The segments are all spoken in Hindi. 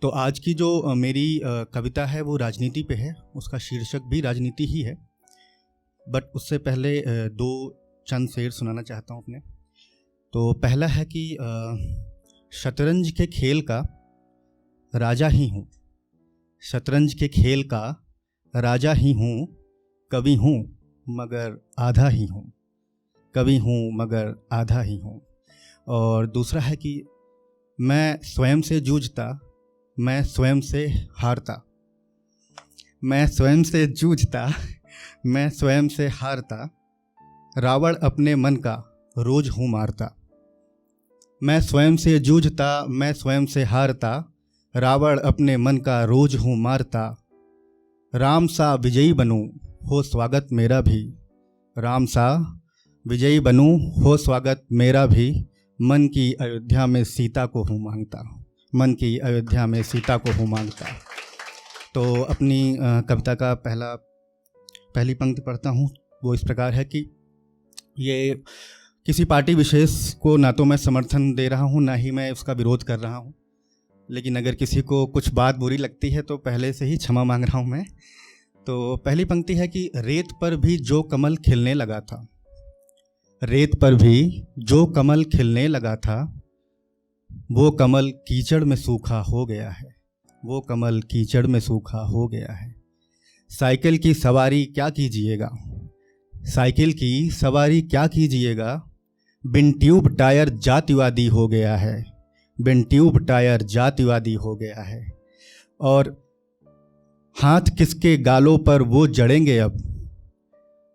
तो आज की जो मेरी कविता है वो राजनीति पे है। उसका शीर्षक भी राजनीति ही है, बट उससे पहले दो चंद शेर सुनाना चाहता हूँ अपने। तो पहला है कि शतरंज के खेल का राजा ही हूँ, शतरंज के खेल का राजा ही हूँ, कवि हूँ मगर आधा ही हूँ, कवि हूँ मगर आधा ही हूँ। और दूसरा है कि मैं स्वयं से जूझता, मैं स्वयं से हारता, मैं स्वयं से जूझता, मैं स्वयं से हारता, रावण अपने मन का रोज हूँ मारता। मैं स्वयं से जूझता, मैं स्वयं से हारता, रावण अपने मन का रोज हूँ मारता। राम सा विजयी बनूं हो स्वागत मेरा भी, राम सा विजयी बनूं हो स्वागत मेरा भी, मन की अयोध्या में सीता को हूँ मांगता, मन की अयोध्या में सीता को हूँ मांगता। तो अपनी कविता का पहली पंक्ति पढ़ता हूँ। वो इस प्रकार है कि ये किसी पार्टी विशेष को ना तो मैं समर्थन दे रहा हूँ, ना ही मैं उसका विरोध कर रहा हूँ, लेकिन अगर किसी को कुछ बात बुरी लगती है तो पहले से ही क्षमा मांग रहा हूँ मैं। तो पहली पंक्ति है कि रेत पर भी जो कमल खिलने लगा था, रेत पर भी जो कमल खिलने लगा था, वो कमल कीचड़ में सूखा हो गया है, वो कमल कीचड़ में सूखा हो गया है। साइकिल की सवारी क्या कीजिएगा, साइकिल की सवारी क्या कीजिएगा, बिन ट्यूब टायर जातिवादी हो गया है, बिन ट्यूब टायर जातिवादी हो गया है। और हाथ किसके गालों पर वो जड़ेंगे अब,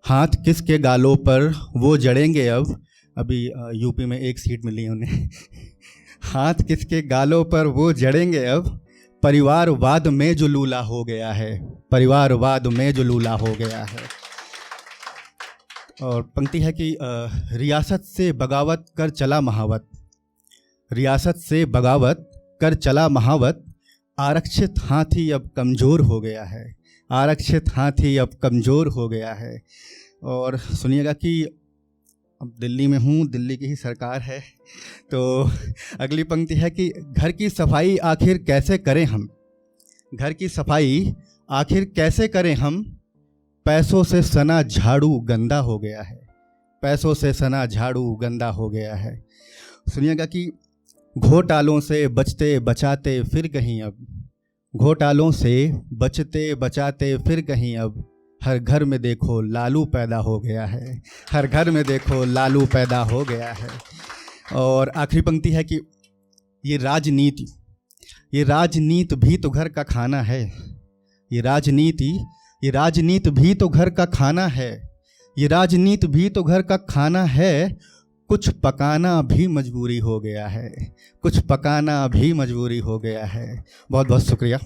हाथ किसके गालों पर वो जड़ेंगे अब, अभी यूपी में एक सीट मिली है उन्हें हाथ किसके गालों पर वो जड़ेंगे अब, परिवारवाद में जो लूला हो गया है, परिवारवाद में जो लूला हो गया है। और पंक्ति है कि रियासत से बगावत कर चला महावत, रियासत से बगावत कर चला महावत, आरक्षित हाथी अब कमज़ोर हो गया है, आरक्षित हाथी अब कमज़ोर हो गया है। और सुनिएगा कि अब दिल्ली में हूँ, दिल्ली की ही सरकार है। तो अगली पंक्ति है कि घर की सफाई आखिर कैसे करें हम, घर की सफाई आखिर कैसे करें हम, पैसों से सना झाड़ू गंदा हो गया है, पैसों से सना झाड़ू गंदा हो गया है। सुनिएगा कि घोटालों से बचते बचाते फिर कहीं अब, घोटालों से बचते बचाते फिर कहीं अब, हर घर में देखो लालू पैदा हो गया है, हर घर में देखो लालू पैदा हो गया है। और आखिरी पंक्ति है कि ये राजनीति, ये राजनीति भी तो घर का खाना है, ये राजनीति, ये राजनीति भी तो घर का खाना है, ये राजनीति भी तो घर का खाना है, कुछ पकाना भी मजबूरी हो गया है, कुछ पकाना भी मजबूरी हो गया है। बहुत बहुत शुक्रिया।